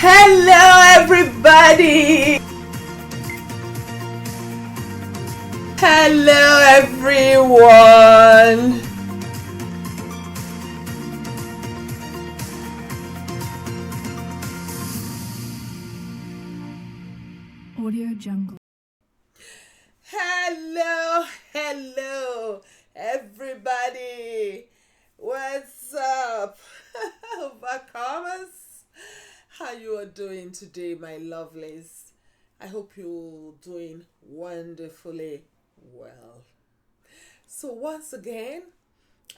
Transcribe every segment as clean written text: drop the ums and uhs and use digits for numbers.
Hello, everybody. Hello, everyone. Audio Jungle. Hello, everybody. What's up, overcomers? How you are doing today, my lovelies? I hope you're doing wonderfully well. So once again,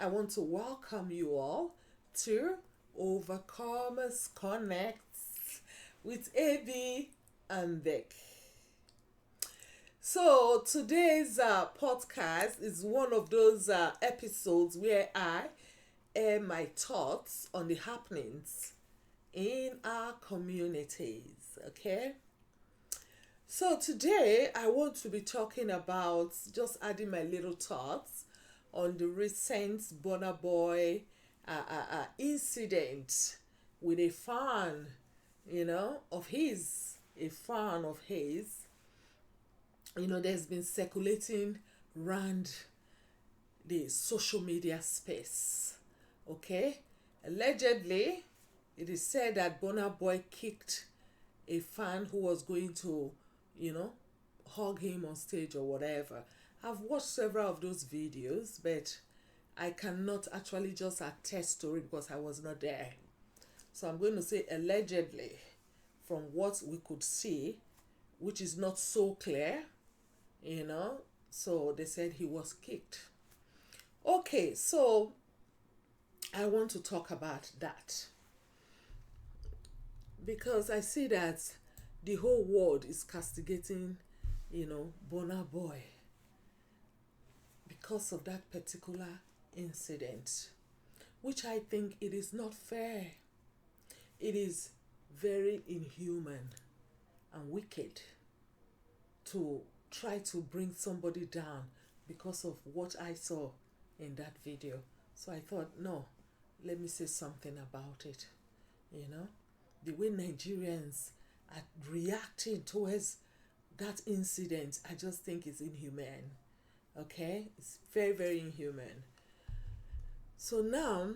I want to welcome you all to Overcomers Connects with AB and Vic. So today's podcast is one of those episodes where I air my thoughts on the happenings in our communities, okay? So today I want to be talking about, just adding my little thoughts on the recent Burna Boy incident with a fan, of his, a fan of his. There's been circulating around the social media space, okay? Allegedly, it is said that Burna Boy kicked a fan who was going to, hug him on stage or whatever. I've watched several of those videos, but I cannot actually just attest to it because I was not there. So I'm going to say allegedly, from what we could see, which is not so clear, so they said he was kicked. Okay, so I want to talk about that because I see that the whole world is castigating, Burna Boy because of that particular incident, which I think it is not fair. It is very inhuman and wicked to try to bring somebody down because of what I saw in that video. So I thought, no, let me say something about it. The way Nigerians are reacting towards that incident, I just think it's inhumane. Okay? It's very, very inhuman. So now,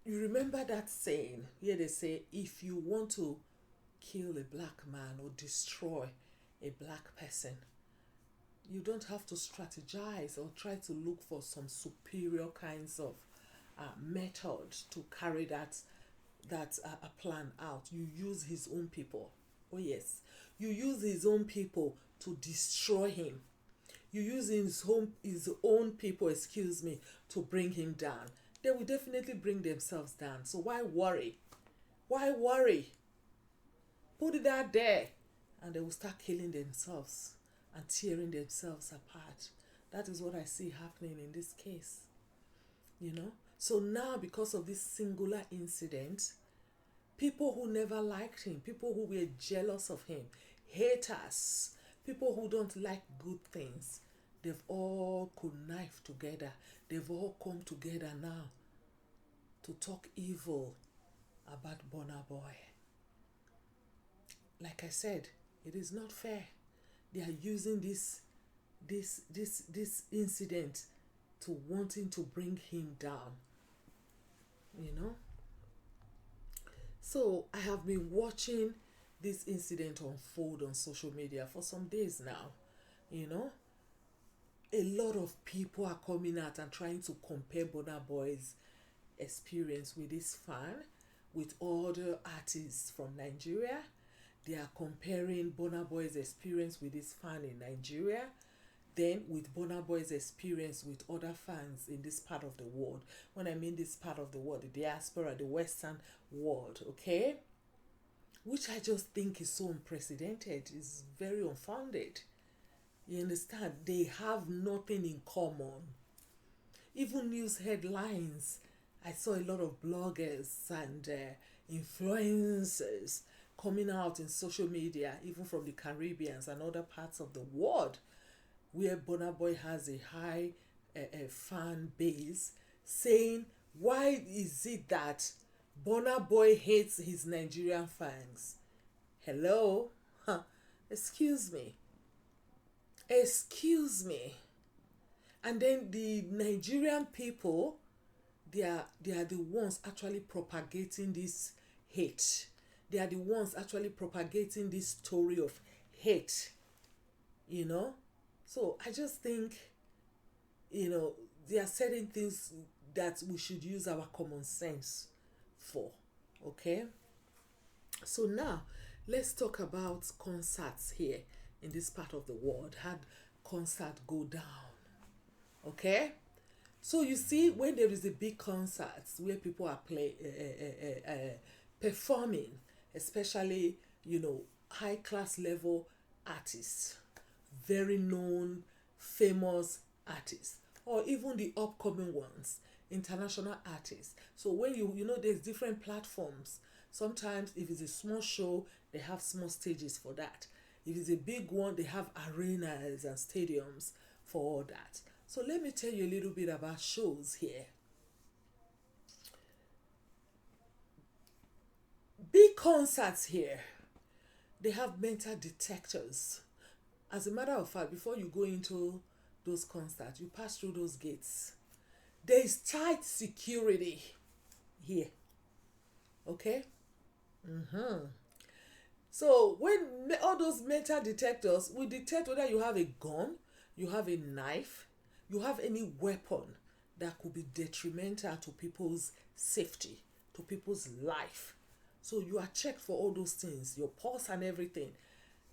you remember that saying where they say, if you want to kill a black man or destroy a black person, you don't have to strategize or try to look for some superior kinds of method to carry that plan out. You use his own people. Oh yes, you use his own people to destroy him. You use his own people, to bring him down. They will definitely bring themselves down. So why worry? Why worry? Put it out there, and they will start killing themselves and tearing themselves apart. That is what I see happening in this case. So now, because of this singular incident, people who never liked him, people who were jealous of him, haters, people who don't like good things, they've all connived together. They've all come together now to talk evil about Burna Boy. Like I said, it is not fair. They are using this incident to wanting to bring him down. So I have been watching this incident unfold on social media for some days now. A lot of people are coming out and trying to compare Burna Boy's experience with his fan with other artists from Nigeria. They are comparing Burna Boy's experience with his fan in Nigeria, then with Burna Boy's experience with other fans in this part of the world. When I mean this part of the world, the diaspora, the Western world, okay? Which I just think is so unprecedented, is very unfounded. You understand? They have nothing in common. Even news headlines, I saw a lot of bloggers and influencers coming out in social media, even from the Caribbeans and other parts of the world, where Burna Boy has a high fan base, saying, why is it that Burna Boy hates his Nigerian fans. Hello? Huh. Excuse me. Excuse me. And then the Nigerian people, they are the ones actually propagating this hate. They are the ones actually propagating this story of hate. You know? So I just think, there are certain things that we should use our common sense for. Okay? So now let's talk about concerts here in this part of the world. Had concert go down. Okay? So you see, when there is a big concert where people are performing, especially high class level artists, very known, famous artists, or even the upcoming ones, international artists. So when there's different platforms. Sometimes if it's a small show, they have small stages for that. If it's a big one, they have arenas and stadiums for all that. So let me tell you a little bit about shows here. Big concerts here, they have metal detectors. As a matter of fact, before you go into those concerts, you pass through those gates. There is tight security here. Okay? So when all those metal detectors will detect whether you have a gun, you have a knife, you have any weapon that could be detrimental to people's safety, to people's life. So you are checked for all those things, your pulse and everything.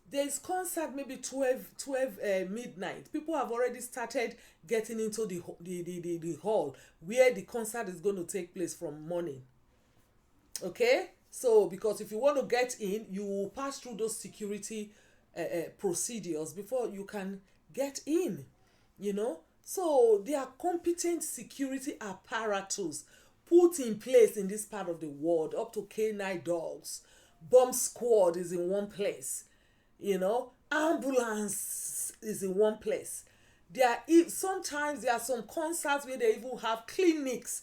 There is concert maybe 12 midnight. People have already started getting into the hall where the concert is going to take place from morning. Okay? So because if you want to get in, you will pass through those security procedures before you can get in. So there are competent security apparatus put in place in this part of the world, up to K9 dogs. Bomb squad is in one place. Ambulance is in one place. Sometimes there are some concerts where they even have clinics,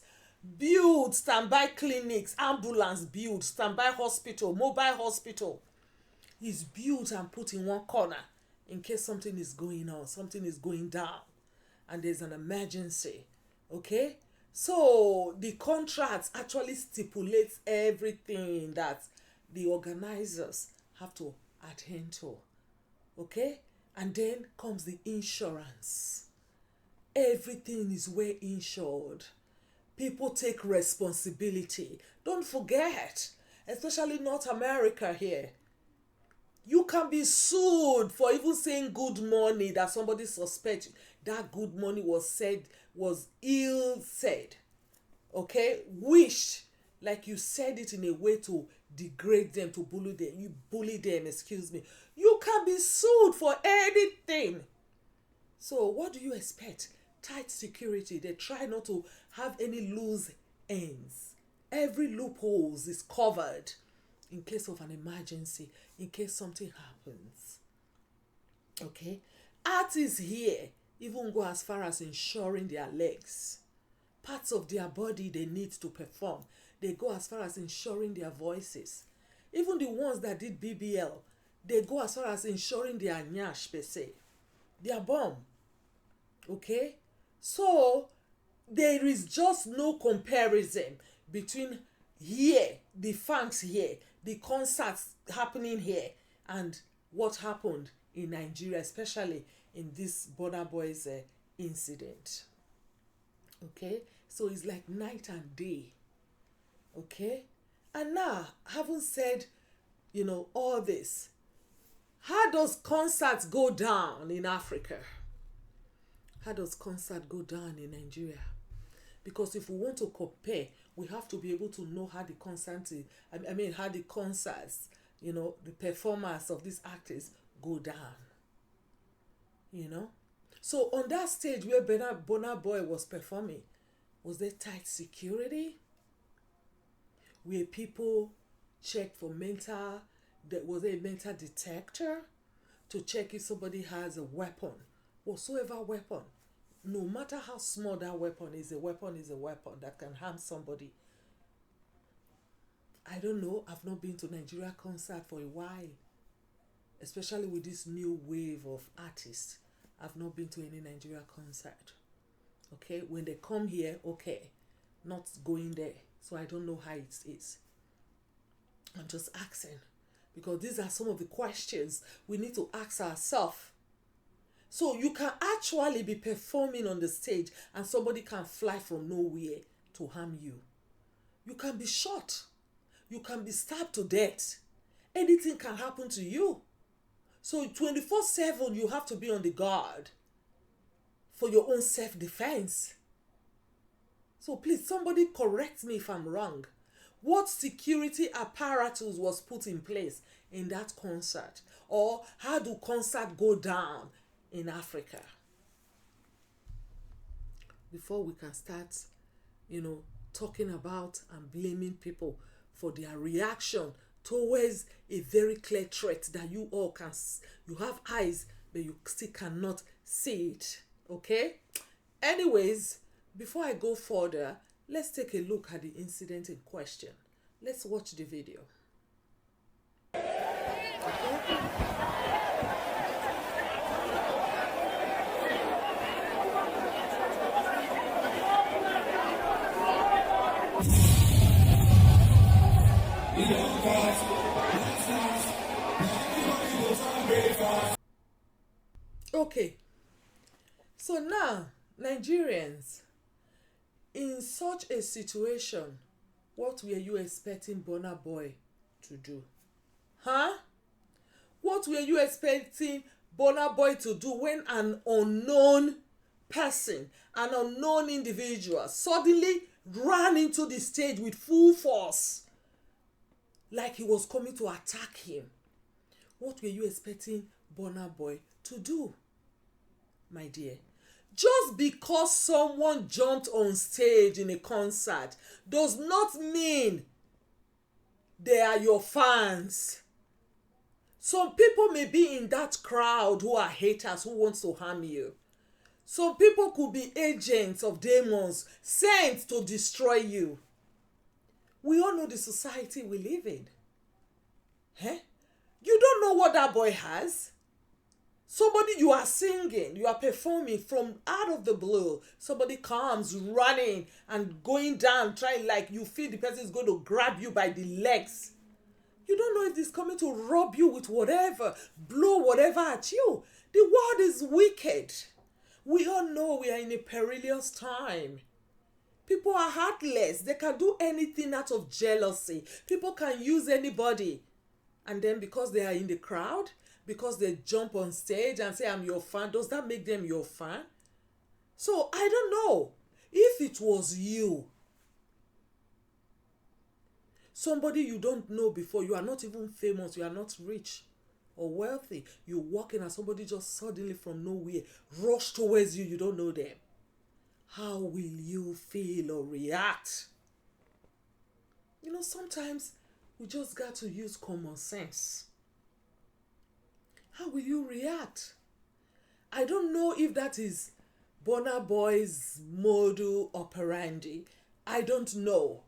build standby clinics, ambulance build, standby hospital, mobile hospital is built and put in one corner in case something is going on, something is going down, and there's an emergency. Okay? So the contract actually stipulates everything that the organizers have to attend to. Okay? And then comes the insurance. Everything is well insured. People take responsibility. Don't forget, especially North America here, you can be sued for even saying good morning that somebody suspects that good morning was ill said. Okay? Wished, like you said it in a way to degrade them, to bully them, excuse me. You can be sued for anything. So what do you expect? Tight security. They try not to have any loose ends. Every loophole is covered in case of an emergency, in case something happens. Okay? Artists here even go as far as insuring their legs. Parts of their body they need to perform. They go as far as insuring their voices. Even the ones that did BBL, they go as far as insuring their nyash per se. Their bum. Okay? So, there is just no comparison between here, the funks here, the concerts happening here, and what happened in Nigeria, especially in this Burna Boy's incident. Okay? So, it's like night and day. Okay? And now, having said, all this, how does concerts go down in Africa? How does concert go down in Nigeria? Because if we want to compare, we have to be able to know how the how the concerts, the performance of these artists go down. So on that stage where Burna Boy was performing, was there tight security? Where people checked for was there a mental detector to check if somebody has a weapon? Whatsoever weapon, no matter how small that weapon is a weapon that can harm somebody. I don't know. I've not been to Nigeria concert for a while, especially with this new wave of artists. I've not been to any Nigeria concert. Okay, when they come here, okay, not going there. So I don't know how it is. I'm just asking, because these are some of the questions we need to ask ourselves. So you can actually be performing on the stage and somebody can fly from nowhere to harm you. You can be shot. You can be stabbed to death. Anything can happen to you. So 24/7 you have to be on the guard for your own self-defense. So please, somebody correct me if I'm wrong. What security apparatus was put in place in that concert? Or how do concerts go down in Africa? Before we can start, talking about and blaming people for their reaction towards a very clear threat that you all you have eyes, but you still cannot see it. Okay? Anyways, before I go further, let's take a look at the incident in question. Let's watch the video. Okay, so now Nigerians, in such a situation, what were you expecting Burna Boy to do? Huh? What were you expecting Burna Boy to do when an unknown person, an unknown individual suddenly ran into the stage with full force, like he was coming to attack him? What were you expecting Burna Boy to do, my dear? Just because someone jumped on stage in a concert does not mean they are your fans. Some people may be in that crowd who are haters, who wants to harm you. Some people could be agents of demons sent to destroy you. We all know the society we live in. You don't know what that boy has. Somebody, you are singing, you are performing, from out of the blue, somebody comes running and going down, trying, like you feel the person is going to grab you by the legs. You don't know if he's coming to rob you with whatever, blow whatever at you. The world is wicked. We all know we are in a perilous time. People are heartless. They can do anything out of jealousy. People can use anybody. And then because they are in the crowd, because they jump on stage and say, I'm your fan, does that make them your fan? So I don't know. If it was you, somebody you don't know before, you are not even famous, you are not rich or wealthy, you walk in and somebody just suddenly from nowhere rush towards you, you don't know them, how will you feel or react? Sometimes we just got to use common sense. How will you react? I don't know if that is Burna Boy's modus operandi. I don't know.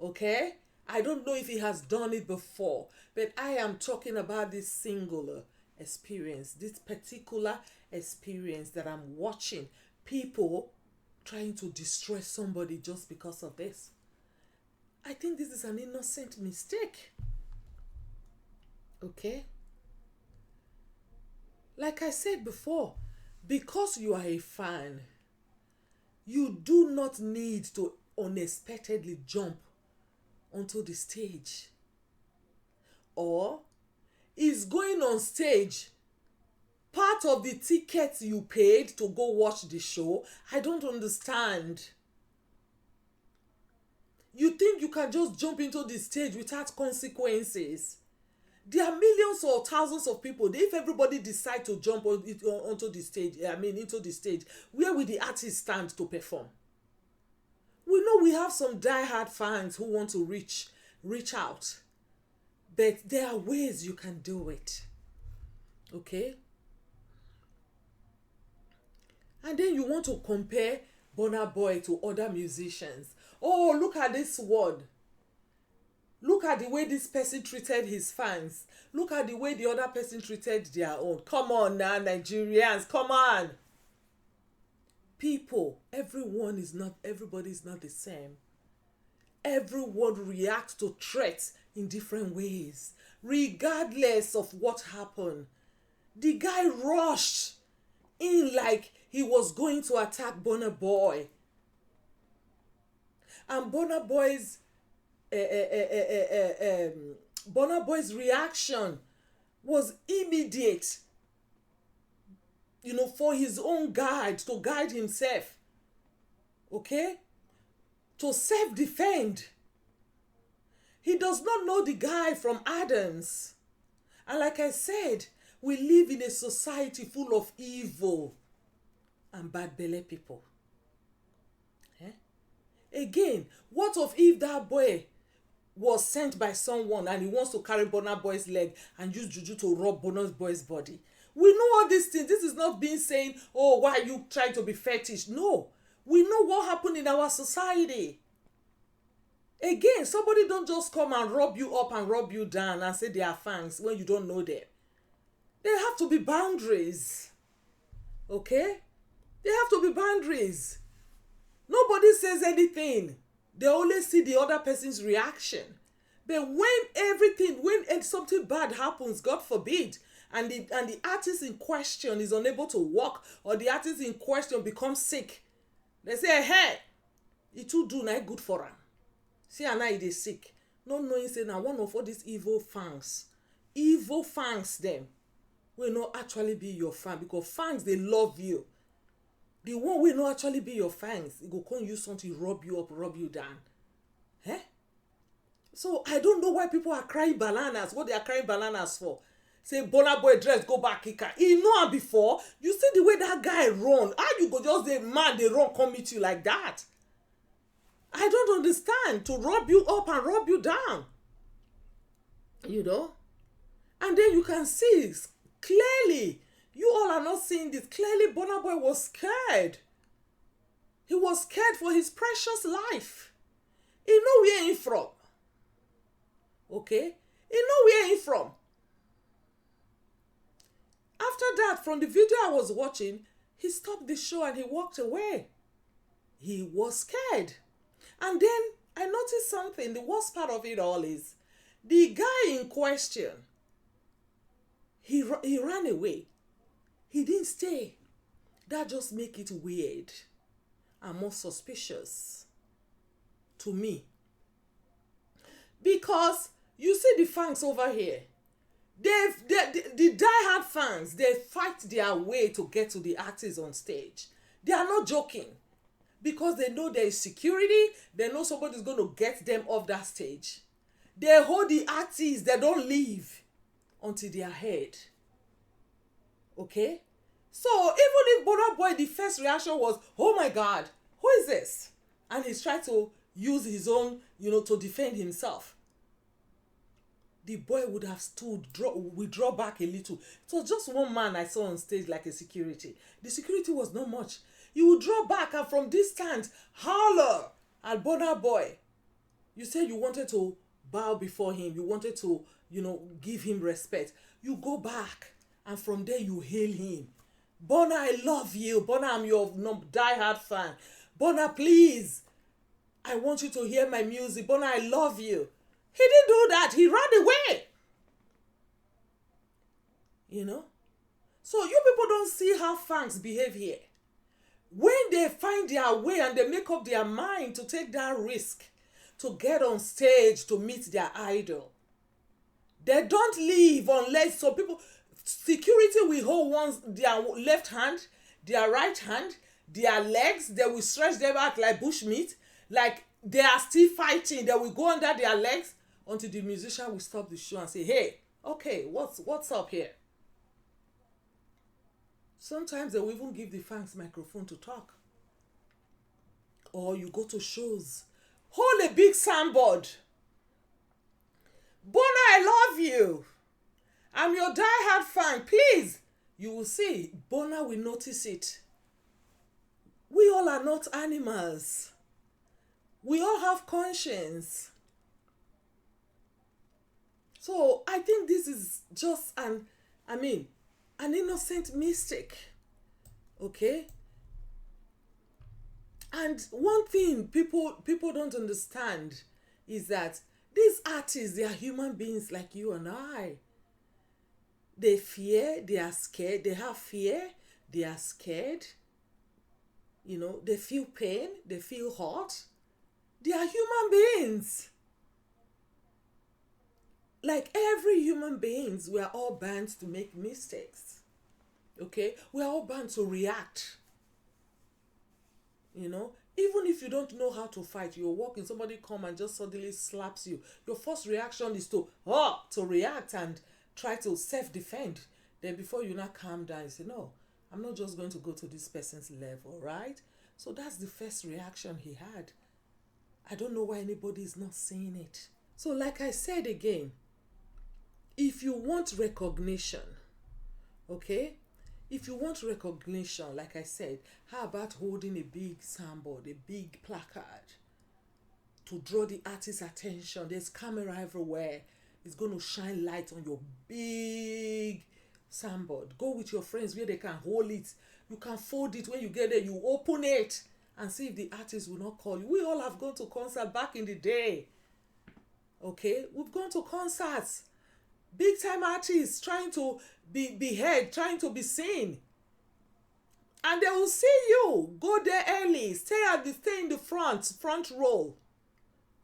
Okay? I don't know if he has done it before. But I am talking about this singular experience, this particular experience that I'm watching people trying to destroy somebody just because of this. I think this is an innocent mistake. Okay? Like I said before, because you are a fan, you do not need to unexpectedly jump onto the stage. Or is going on stage part of the tickets you paid to go watch the show? I don't understand. You think you can just jump into the stage without consequences? There are millions or thousands of people. If everybody decide to jump onto the stage, into the stage, where will the artist stand to perform? We know we have some die-hard fans who want to reach out. But there are ways you can do it. Okay? And then you want to compare Burna Boy to other musicians. Oh, look at this word. Look at the way this person treated his fans. Look at the way the other person treated their own. Come on now, Nigerians, come on. People, everybody is not the same. Everyone reacts to threats in different ways, regardless of what happened. The guy rushed in like he was going to attack Burna Boy. And Burna Boy's reaction was immediate, for his own to guide himself, okay, to self-defend. He does not know the guy from Adams. And like I said, we live in a society full of evil and bad belly people. Again, what if that boy was sent by someone and he wants to carry Burna Boy's leg and use juju to rub Burna Boy's body? We know all these things. This is not being saying, oh, why are you trying to be fetish? No. We know what happened in our society. Again, somebody don't just come and rub you up and rub you down and say they are fangs when you don't know them. There have to be boundaries. Okay? There have to be boundaries. Nobody says anything. They only see the other person's reaction. But when something bad happens, God forbid, and the artist in question is unable to walk, or the artist in question becomes sick, they say, hey, it will do not good for him. See, and now he is sick. Not knowing, say, now one of all these evil fangs them will not actually be your fan, because fangs, they love you. The one will not actually be your fangs. It will come use something, rub you up, rub you down. So I don't know why people are crying bananas. What they are crying bananas for? Say, Burna Boy dress, go back, kicker. He know her before. You see the way that guy run. How you go just say, man, they run, come meet you like that? I don't understand. To rub you up and rub you down. And then you can see clearly. You all are not seeing this. Clearly, Burna Boy was scared. He was scared for his precious life. He know where he from. Okay? He know where he from. After that, from the video I was watching, he stopped the show and he walked away. He was scared. And then I noticed something. The worst part of it all is the guy in question, he ran away. He didn't stay. That just make it weird and more suspicious to me. Because you see the fans over here, the die-hard fans, they fight their way to get to the artists on stage. They are not joking, because they know there is security. They know somebody's going to get them off that stage. They hold the artists. They don't leave until they are heard. Okay? So even if Burna Boy, the first reaction was, oh my God, who is this? And he's trying to use his own, to defend himself. The boy would have withdraw back a little. It was just one man I saw on stage like a security. The security was not much. He would draw back and from distance holler at Burna Boy. You said you wanted to bow before him. You wanted to, give him respect. You go back and from there you hail him. Burna, I love you. Burna, I'm your die-hard fan. Burna, please, I want you to hear my music. Burna, I love you. He didn't do that. He ran away. So you people don't see how fans behave here. When they find their way and they make up their mind to take that risk, to get on stage to meet their idol, they don't leave unless security will hold their left hand, their right hand, their legs. They will stretch them out like bushmeat, like they are still fighting. They will go under their legs until the musician will stop the show and say, hey, okay, what's up here? Sometimes they will even give the fans microphone to talk. Or you go to shows, hold a big soundboard. Burna, I love you. I'm your die-hard fan. Please. You will see, Burna will notice it. We all are not animals. We all have conscience. So I think this is just an innocent mistake. Okay? And one thing people don't understand is that these artists, they are human beings like you and I. They fear, they are scared, they have fear, they are scared. You know, they feel pain, they feel hurt. They are human beings. Like every human beings, we are all bound to make mistakes. Okay? We are all bound to react. You know, even if you don't know how to fight, you're walking, somebody come and just suddenly slaps you. Your first reaction is to react and try to self-defend. Then before you not calm down, you say, no, I'm not just going to go to this person's level, right? So that's the first reaction he had. I don't know why anybody is not saying it. So like I said again, if you want recognition, okay? If you want recognition, like I said, how about holding a big signboard, a big placard to draw the artist's attention? There's camera everywhere. It's going to shine light on your big signboard. Go with your friends where they can hold it. You can fold it. When you get there, you open it and see if the artist will not call you. We all have gone to concerts back in the day. Okay? We've gone to concerts. Big time artists trying to be heard, trying to be seen. And they will see you. Go there early. Stay in the front row.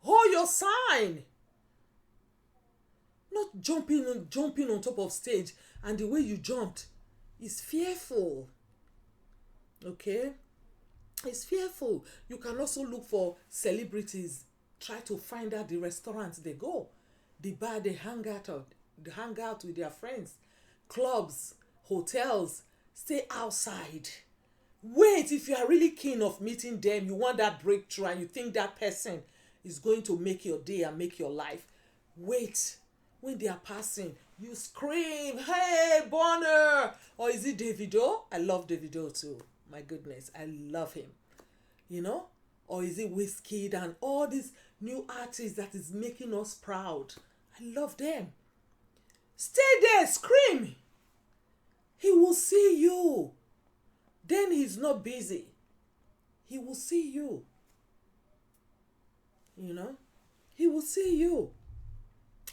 Hold your sign. Not jumping on top of stage, and the way you jumped is fearful. Okay? It's fearful. You can also look for celebrities. Try to find out the restaurants they go, the bar they hang out with their friends, clubs, hotels. Stay outside. Wait, if you are really keen of meeting them, you want that breakthrough and you think that person is going to make your day and make your life. Wait. When they are passing, you scream, hey, Burna! Or is it Davido? I love Davido too. My goodness, I love him. You know? Or is it Wizkid and all these new artists that is making us proud? I love them. Stay there, scream. He will see you. Then he's not busy. He will see you. You know? He will see you.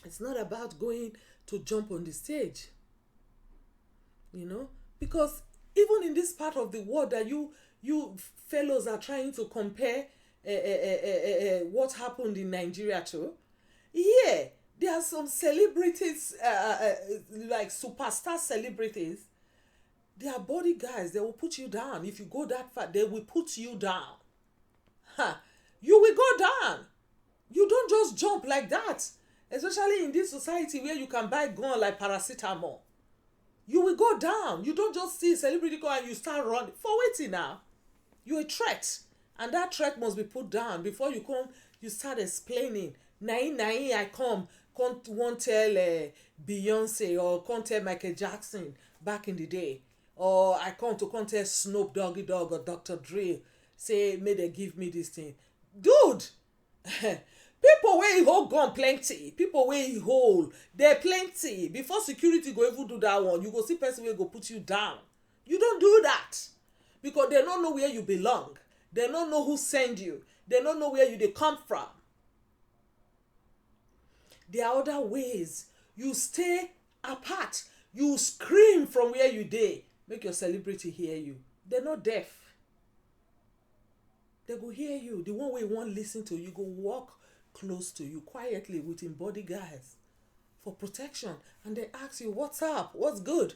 It's not about going to jump on the stage. You know? Because even in this part of the world that you fellows are trying to compare what happened in Nigeria to, yeah, there are some celebrities, like superstar celebrities. They are bodyguards. They will put you down. If you go that far, they will put you down. You will go down. You don't just jump like that. Especially in this society where you can buy gun like paracetamol. You will go down. You don't just see a celebrity go and you start running. For waiting now. You're a threat. And that threat must be put down before you come, you start explaining. Nai, I come, won't tell Beyonce or can't tell Michael Jackson back in the day. Or I come tell Snoop Doggy Dogg or Dr. Dre. Say, may they give me this thing. Dude! People wey hold gun plenty. People wey hold, there plenty. Before security go even do that one, you go see person wey go put you down. You don't do that. Because they don't know where you belong. They don't know who send you. They don't know where you dey come from. There are other ways. You stay apart. You scream from where you dey. Make your celebrity hear you. They're not deaf. They go hear you. The one way you want listen to you, go walk close to you quietly with him bodyguards for protection, and they ask you, what's up, what's good?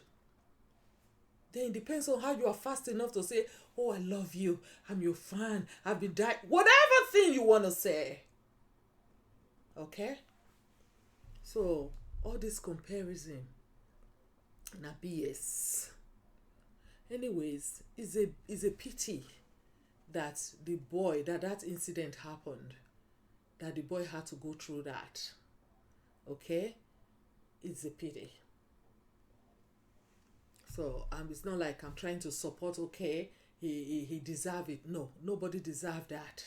Then it depends on how you are fast enough to say, oh, I love you, I'm your fan, I've been dying, whatever thing you want to say. Okay? So all this comparison na BS. Anyways, it's a pity that that incident happened, that the boy had to go through that. Okay? It's a pity. So it's not like I'm trying to support, okay, he deserved it. No, nobody deserved that.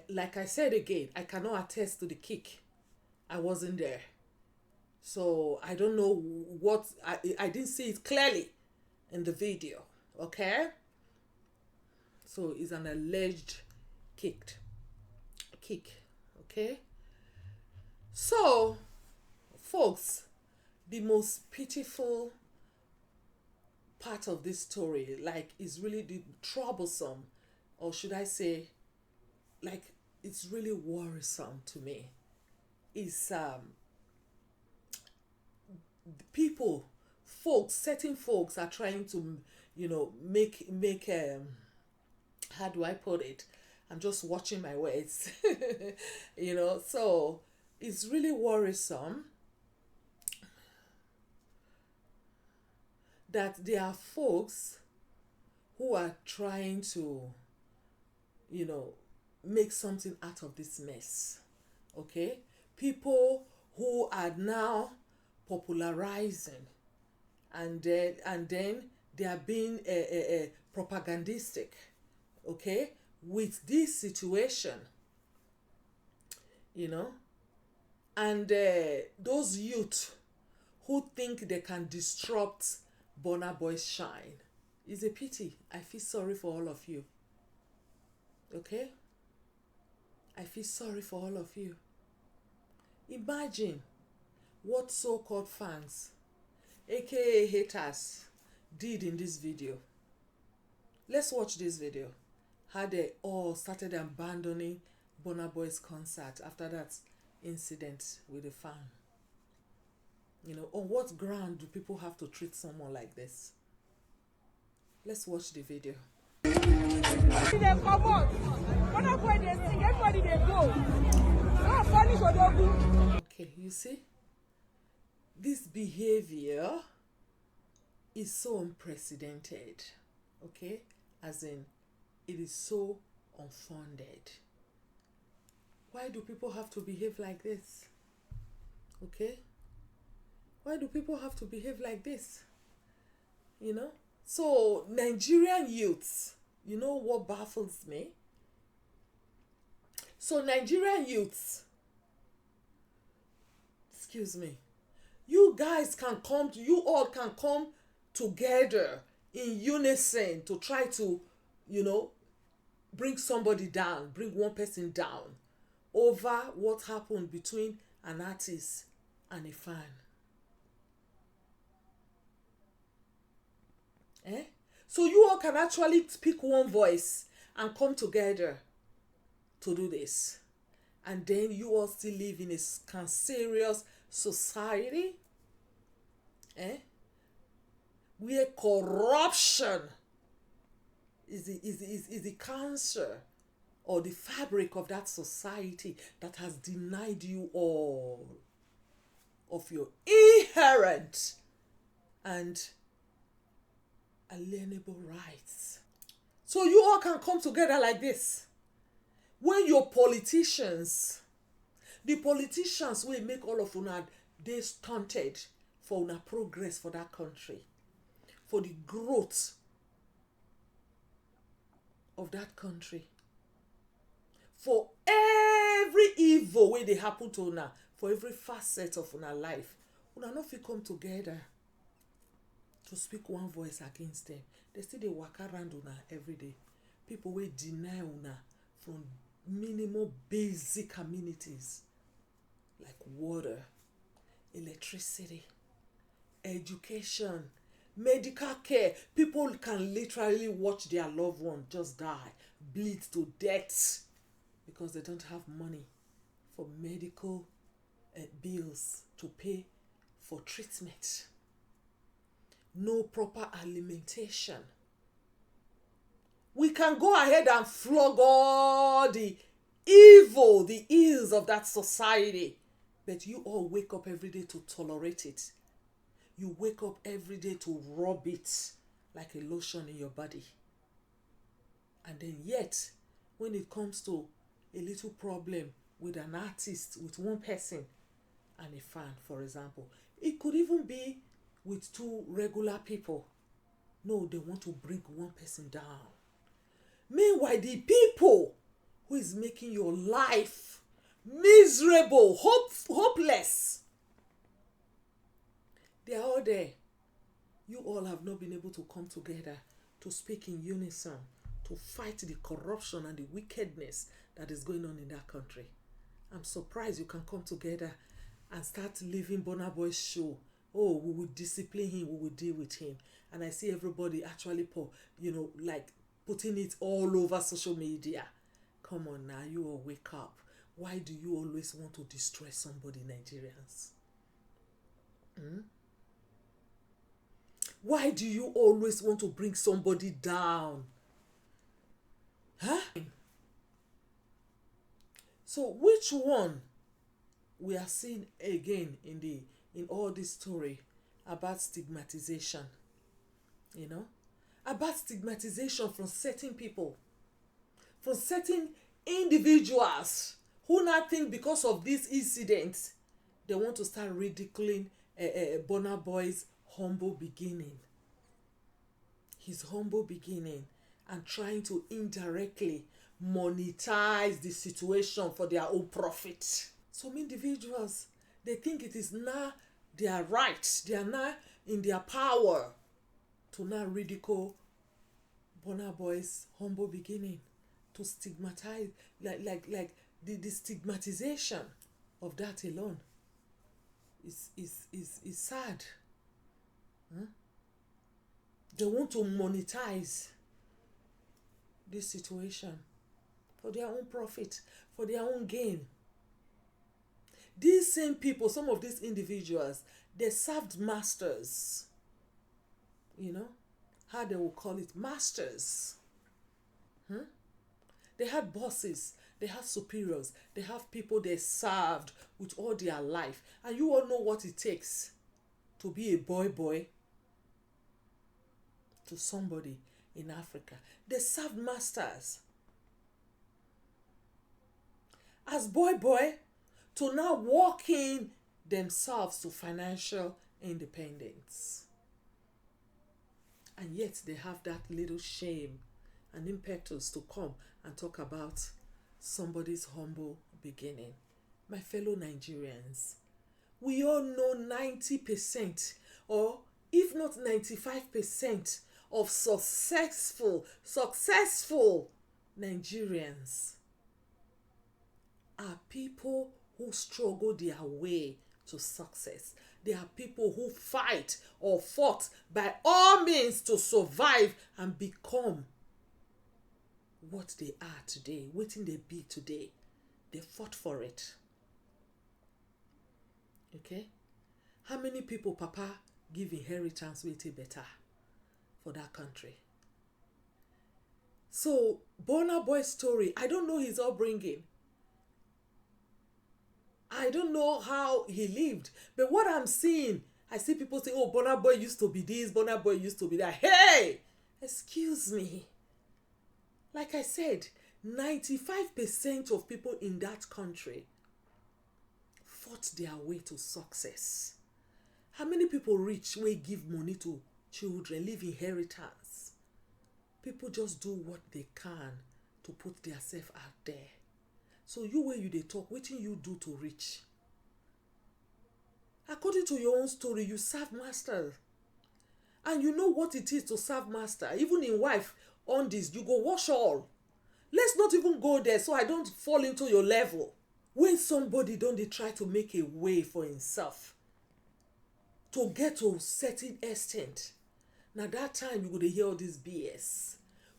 Like I said again, I cannot attest to the kick. I wasn't there. So I don't know what, I didn't see it clearly in the video. Okay? So it's an alleged kick. Okay? So, folks, the most pitiful part of this story, like, is really the troublesome, or should I say, like, it's really worrisome to me, is people, certain folks are trying to, make how do I put it? I'm just watching my words. So it's really worrisome that there are folks who are trying to, make something out of this mess. Okay? People who are now popularizing, and then they are being propagandistic, okay, with this situation, and those youth who think they can disrupt Burna Boy's shine. It's a pity. I feel sorry for all of you. Okay? I feel sorry for all of you. Imagine what so-called fans, aka haters, did in this video. Let's watch this video. How they all started abandoning Burna Boy's concert after that incident with the fan. On what ground do people have to treat someone like this? Let's watch the video. Okay, you see? This behavior is so unprecedented. Okay? As in, it is so unfounded. Why do people have to behave like this? Okay? Why do people have to behave like this? So Nigerian youths, you know what baffles me? So Nigerian youths, excuse me, you all can come together in unison to try to, bring somebody down, bring one person down over what happened between an artist and a fan. So you all can actually speak one voice and come together to do this. And then you all still live in a cancerous society where corruption is the cancer or the fabric of that society that has denied you all of your inherent and alienable rights. So you all can come together like this. When your politicians, the politicians will make all of una, they stunted for una progress for that country, for the growth of that country, for every evil way they happen to una, for every facet of una life, una no fit come together to speak one voice against them. They still dey waka around una every day. People will deny una from minimal basic amenities like water, electricity, education, medical care. People can literally watch their loved one just die, bleed to death because they don't have money for medical bills to pay for treatment. No proper alimentation. We can go ahead and flog all the evil, the ills of that society, but you all wake up every day to tolerate it. You wake up every day to rub it like a lotion in your body. And then yet, when it comes to a little problem with an artist, with one person and a fan, for example, it could even be with two regular people. No, they want to bring one person down. Meanwhile, the people who is making your life miserable, hopeless. They are all there. You all have not been able to come together to speak in unison, to fight the corruption and the wickedness that is going on in that country. I'm surprised you can come together and start leaving Burna Boy's show. Oh, we will discipline him, we will deal with him. And I see everybody actually, like putting it all over social media. Come on now, you all wake up. Why do you always want to destroy somebody, Nigerians? Why do you always want to bring somebody down? Huh? So which one we are seeing again in all this story about stigmatization? About stigmatization from certain people, from certain individuals who now think because of this incident they want to start ridiculing Burna Boy's humble beginning, his humble beginning, and trying to indirectly monetize the situation for their own profit. Some individuals, they think it is now their right, they are now in their power to now ridicule Burna Boy's humble beginning, to stigmatize, like the stigmatization of that alone is sad. They want to monetize this situation for their own profit, for their own gain. These same people, some of these individuals, they served masters. How they will call it, masters. They had bosses, they had superiors, they have people they served with all their life. And you all know what it takes to be a boy to somebody in Africa. They served masters. As boy to now walk in themselves to financial independence. And yet they have that little shame and impetus to come and talk about somebody's humble beginning. My fellow Nigerians, we all know 90% or if not 95% of successful Nigerians are people who struggle their way to success. They are people who fight or fought by all means to survive and become what they are today, what they be today. They fought for it. Okay? How many people Papa give inheritance with it better for that country? So, Burna Boy's story, I don't know his upbringing. I don't know how he lived. But what I'm seeing, I see people say, oh, Burna Boy used to be this, Burna Boy used to be that. Hey! Excuse me. Like I said, 95% of people in that country fought their way to success. How many people rich will give money to children, leave inheritance? People just do what they can to put themselves out there. So you where you they talk, what can you do to reach? According to your own story, you serve master. And you know what it is to serve master. Even in wife, on this, you go wash all. Let's not even go there so I don't fall into your level. When somebody don't they try to make a way for himself to get to a certain extent, now that time you go to hear all this BS.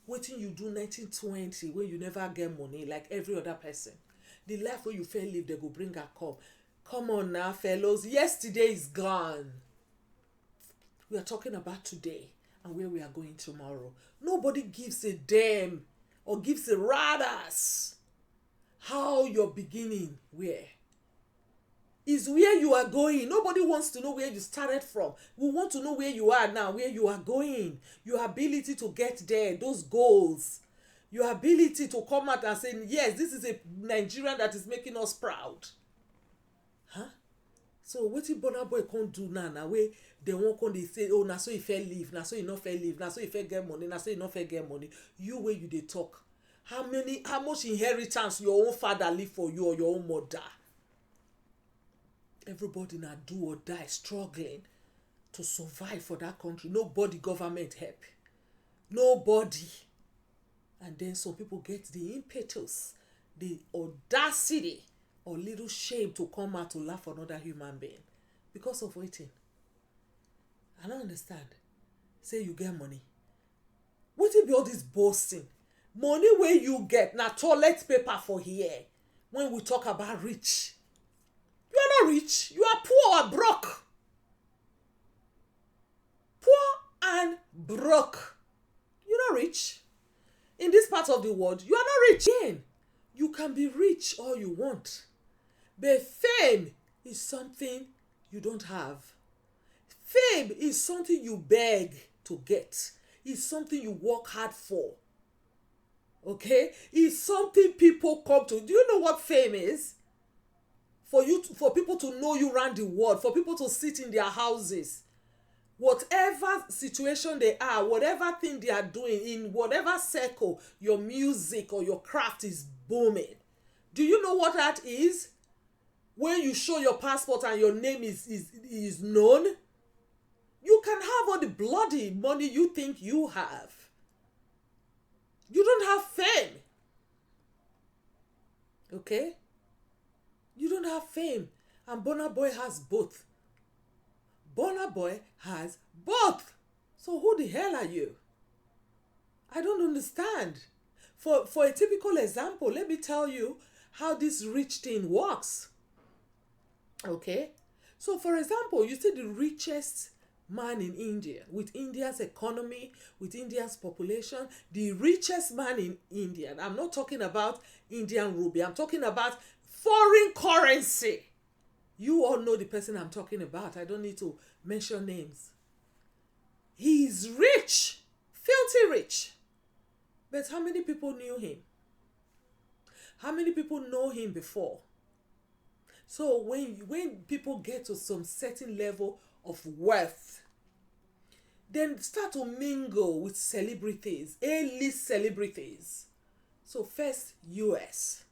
Waiting you do 1920 when you never get money like every other person. The life where you fell live, they go bring her come. Come on now, fellows. Yesterday is gone. We are talking about today and where we are going tomorrow. Nobody gives a damn or gives a rather how you're beginning where. Is where you are going. Nobody wants to know where you started from. We want to know where you are now, where you are going. Your ability to get there, those goals. Your ability to come out and say, yes, this is a Nigerian that is making us proud. Huh? So what if Burna Boy can't do now where they won't come, they say, oh, now so if I leave, now so you not fair leave, now so if I get money, now so you not fair get money. You where you they talk. how much inheritance your own father leave for you or your own mother. Everybody na do or die struggling to survive for that country. Nobody government help. Nobody. And then some people get the impetus, the audacity or little shame to come out to laugh at another human being because of waiting. I don't understand. Say you get money. Wetin be all this boasting? Money wey you get na toilet paper for here. When we talk about rich, you are not rich. You are poor or broke. Poor and broke. You're not rich. In this part of the world, you are not rich. Again, you can be rich all you want. But fame is something you don't have. Fame is something you beg to get. It's something you work hard for. Okay? It's something people come to. Do you know what fame is? For people to know you around the world, for people to sit in their houses. Whatever situation they are, whatever thing they are doing, in whatever circle, your music or your craft is booming. Do you know what that is? When you show your passport and your name is known, you can have all the bloody money you think you have. You don't have fame. Okay? You don't have fame. And Burna Boy has both. Burna Boy has both. So who the hell are you? I don't understand. For a typical example, let me tell you how this rich thing works. Okay? So for example, you see the richest man in India, with India's economy, with India's population, the richest man in India. I'm not talking about Indian rupee. I'm talking about foreign currency. You all know the person I'm talking about. I don't need to mention names. He's rich, filthy rich. But how many people knew him? How many people know him before? So when people get to some certain level of wealth, then start to mingle with celebrities, A-list celebrities. So first US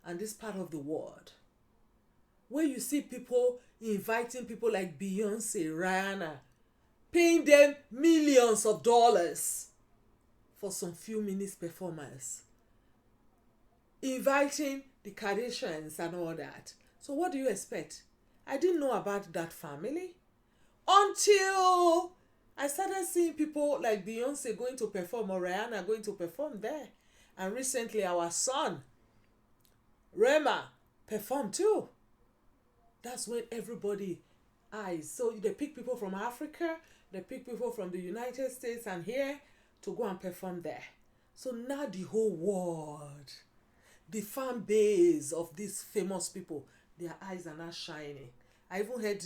and this part of the world, where you see people inviting people like Beyonce, Rihanna, paying them millions of dollars for some few minutes performance, inviting the Kardashians and all that. So what do you expect? I didn't know about that family until I started seeing people like Beyonce going to perform or Rihanna going to perform there. And recently our son, Rema, performed too. That's when everybody eyes. So they pick people from Africa, they pick people from the United States and here to go and perform there. So now the whole world, the fan base of these famous people, their eyes are now shining. I even heard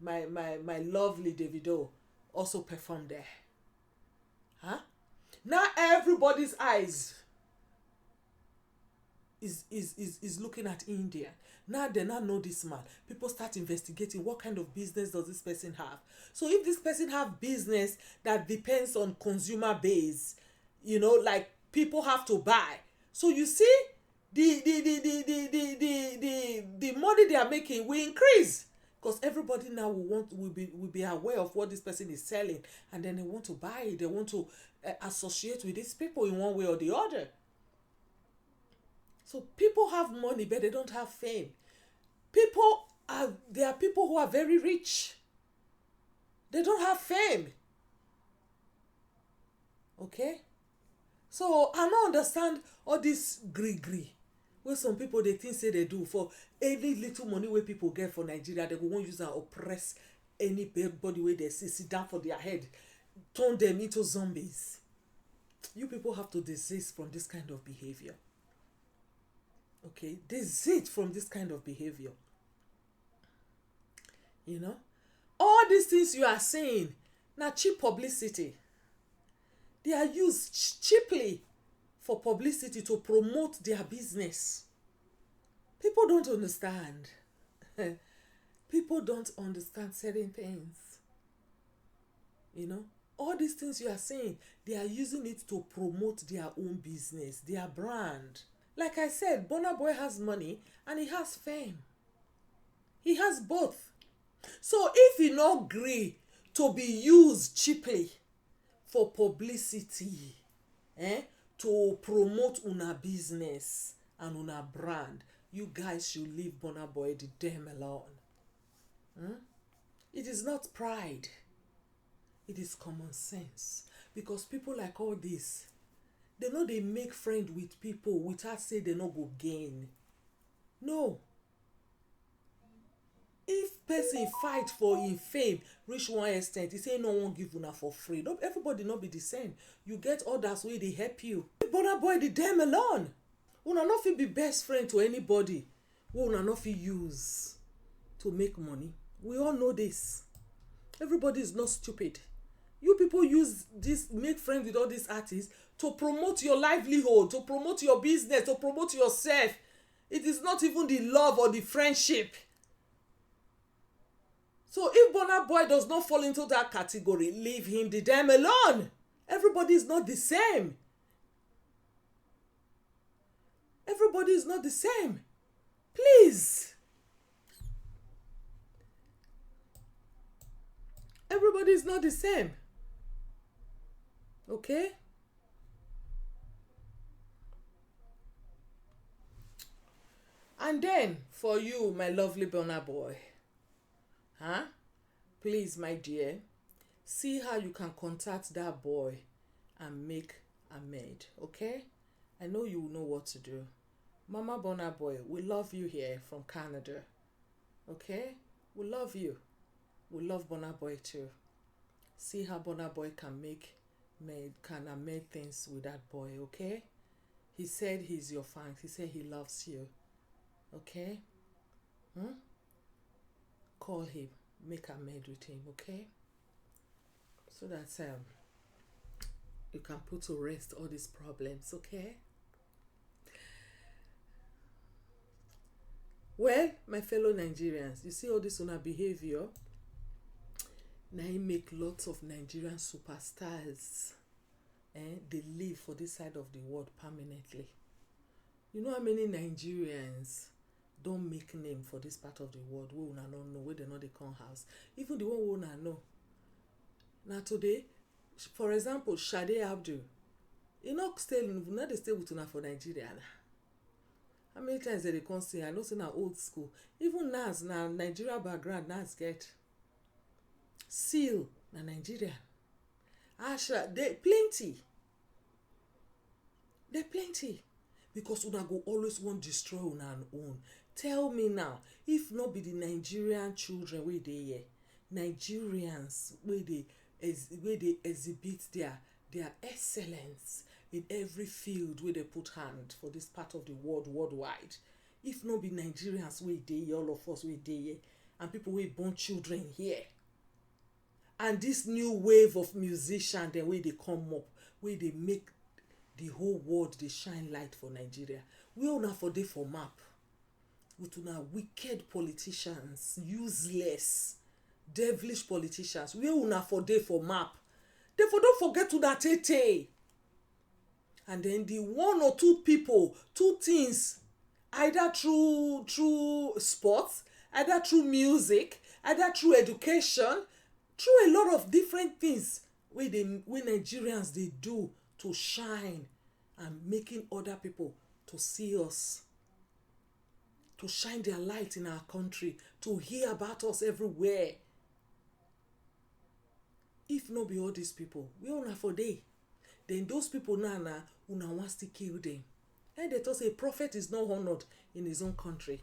my lovely Davido also perform there. Huh? Now everybody's eyes is looking at India. Now they now know this man. People start investigating what kind of business does this person have. So if this person have business that depends on consumer base, you know, like people have to buy. So you see, the money they are making will increase because everybody now will be aware of what this person is selling, and then they want to buy it. They want to associate with these people in one way or the other. So people have money, but they don't have fame. There are people who are very rich. They don't have fame. Okay? So I don't understand all this gree where some people they think say they do for any little money where people get for Nigeria. They won't use and oppress anybody where they sit down for their head, turn them into zombies. You people have to desist from this kind of behavior. Okay, desist from this kind of behavior. You know, all these things you are saying, now cheap publicity. They are used cheaply for publicity to promote their business. People don't understand. People don't understand certain things. You know, all these things you are saying, they are using it to promote their own business, their brand. Like I said, Burna Boy has money and he has fame. He has both. So if he not agree to be used cheaply for publicity, to promote una business and una brand, you guys should leave Burna Boy the damn alone. It is not pride. It is common sense. Because people like all this, they know they make friend with people without say they no go gain. No. If person fight for in fame reach one extent, he say no one give una for free. Don't everybody not be the same. You get others wey dey help you. Burna Boy the damn alone. Una no fit be best friend to anybody wey una no fit use to make money. We all know this. Everybody is not stupid. You people use this, make friends with all these artists to promote your livelihood, to promote your business, to promote yourself. It is not even the love or the friendship. So if Burna Boy does not fall into that category, leave him the damn alone. Everybody is not the same. Everybody is not the same. Please. Everybody is not the same. Okay? And then, for you, my lovely Burna Boy, please, my dear, see how you can contact that boy and make amend, okay? I know you know what to do. Mama Burna Boy, we love you here from Canada, okay? We love you. We love Burna Boy too. See how Burna Boy can amend things with that boy, okay? He said he's your fan. He said he loves you, okay? Call him, make amend with him, okay? So that you can put to rest all these problems, okay? Well, my fellow Nigerians, you see all this una behavior. Now he make lots of Nigerian superstars. They live for this side of the world permanently. You know how many Nigerians don't make name for this part of the world wey una no know, wey they know they come house. Even the one wey una know. Now today, for example, Sade Abdul, he not stay with una for Nigeria. How many times they come say, I know say na old school. Even Nas, na Nigeria background, Nas get. Seal, na Nigeria. Asha, they plenty. Because una go always want destroy una own. Tell me now, if not be the Nigerian children wey dey here, Nigerians wey they exhibit their excellence in every field where they put hand for this part of the world worldwide. If not be Nigerians wey dey here, all of us wey dey here, and people wey born children here, and this new wave of musicians, the way they come up, where they make the whole world they shine light for Nigeria. We all now for day for map. With una wicked politicians, useless, devilish politicians. We all now for day for map. Therefore, don't forget to that tete. And then the one or two people, two things, either through sports, either through music, either through education, through a lot of different things where Nigerians they do to shine and making other people to see us, to shine their light in our country, to hear about us everywhere. If not be all these people, we all na for day. Then those people now una wants to kill them. And they talk say prophet is not honored in his own country.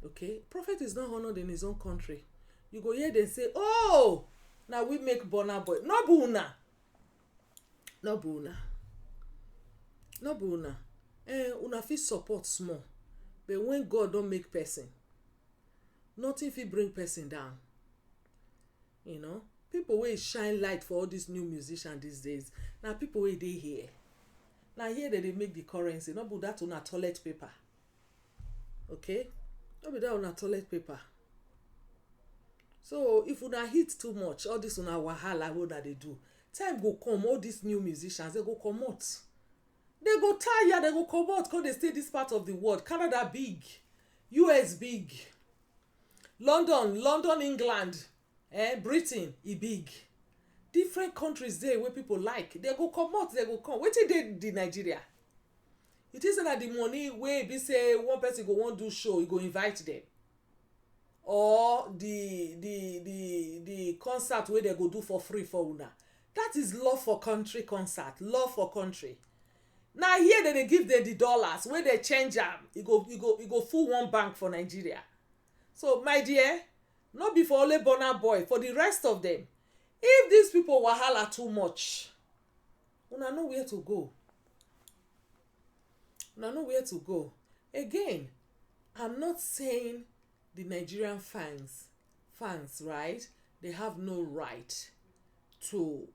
Okay? Prophet is not honored in his own country. You go here and say, oh, now we make Burna Boy. No Burna. Una fit support small. But when God don't make person, nothing fit bring person down. You know? People wey shine light for all these new musicians these days. Now people wey dey here. Now here they make the currency. Not be that on a toilet paper. Okay? Not be that on a toilet paper. So if una hit too much, all this una wahala wey una dey do, time go come, all these new musicians, they go comot. They go tire, they go comot, come dey stay this part of the world. Canada big, US big, London, England, Britain e big. Different countries dey wey people like. They go comot, they go come. Wetin dey the Nigeria? You think say na the money wey be say one person go wan do show, e go invite them, or the concert wey they go do for free for una? That is love for country concert, love for country. Na here dem dey give them the dollars wey dey change am, e go full one bank for Nigeria. So my dear, no be for only Burna Boy, for the rest of them, if these people wahala too much, una know where to go. Una know where to go. Again, I'm not saying the Nigerian fans, right, they have no right to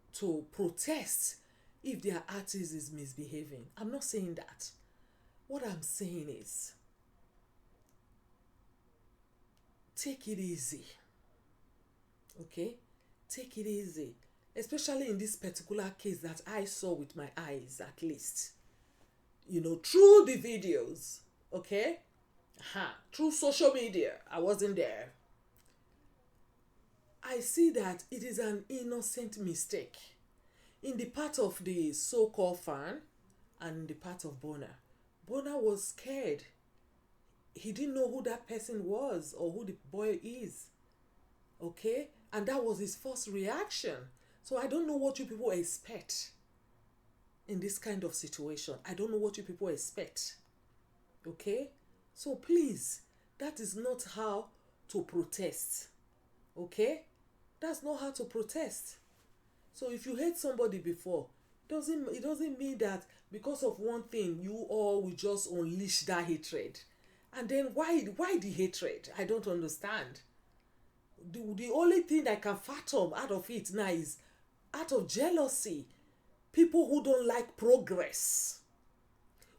protest if their artist is misbehaving. I'm not saying that. What I'm saying is, take it easy. Okay? Take it easy. Especially in this particular case that I saw with my eyes, at least. You know, through the videos. Okay? Through social media. I wasn't there. I see that it is an innocent mistake in the part of the so-called fan and in the part of Burna. Burna was scared. He didn't know who that person was or who the boy is. Okay? And that was his first reaction. So I don't know what you people expect in this kind of situation. I don't know what you people expect. Okay? So please, that is not how to protest. Okay? That's not how to protest. So if you hate somebody before, it doesn't mean that because of one thing, you all will just unleash that hatred. And then why the hatred? I don't understand. The only thing I can fathom out of it now is out of jealousy. People who don't like progress,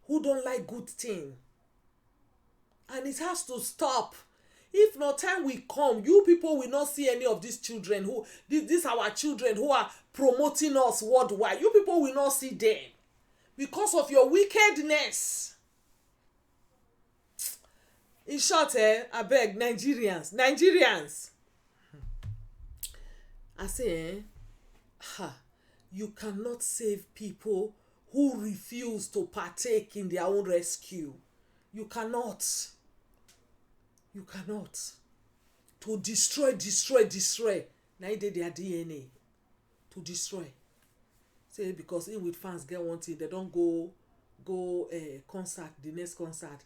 who don't like good thing. And it has to stop. If no time will come, you people will not see any of these children these our children who are promoting us worldwide. You people will not see them because of your wickedness. In short, I beg, Nigerians. I say, you cannot save people who refuse to partake in their own rescue. You cannot. You cannot. To destroy. Now they their DNA. To destroy. Say because in with fans get one thing, they don't go concert, the next concert,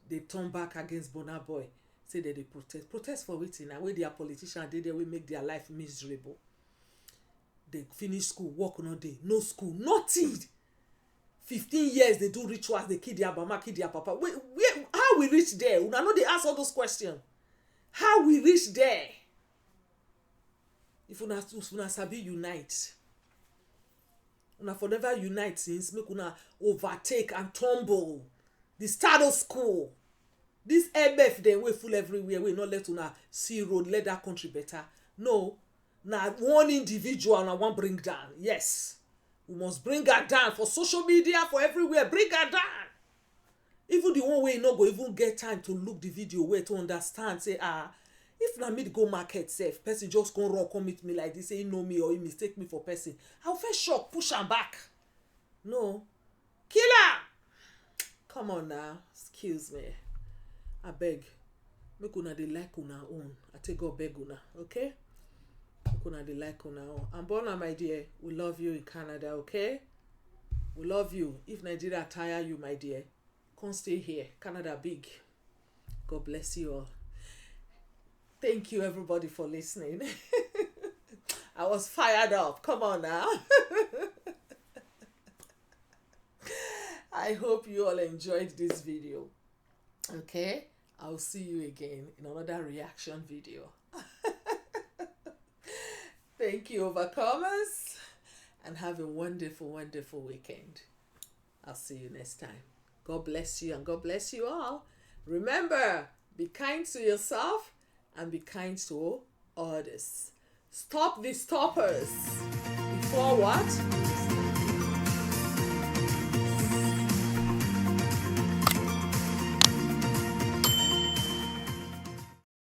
they turn back against Burna Boy. Say that they protest. Protest for waiting. And where their politicians they will make their life miserable. They finish school, work no day, no school, nothing. 15 years they do rituals, they kill their mama, kill their papa. How we reach there? Una know they ask all those questions. How we reach there? If una sabi unite, una for never unite since make una overtake and tumble the status quo. This MF then we full everywhere. We not let una see road, let that country better. No, now one individual and I want bring down. Yes, we must bring her down for social media, for everywhere. Bring her down. Even the one way you not go even get time to look the video where to understand. Say if na me go market safe, person just come run come meet me like this, say he know me or he mistake me for person, I'll first shock, push am back. No, killer. Come on now, excuse me. I beg, make una dey like una own. I take God beg una, okay? Make una dey like una own. And Burna, my dear, we love you in Canada, okay? We love you. If Nigeria tire you, my dear, come stay here. Canada big. God bless you all. Thank you, everybody, for listening. I was fired up. Come on now. I hope you all enjoyed this video. Okay? I'll see you again in another reaction video. Thank you, overcomers. And have a wonderful, wonderful weekend. I'll see you next time. God bless you and God bless you all. Remember, be kind to yourself and be kind to others. Stop the stoppers before what?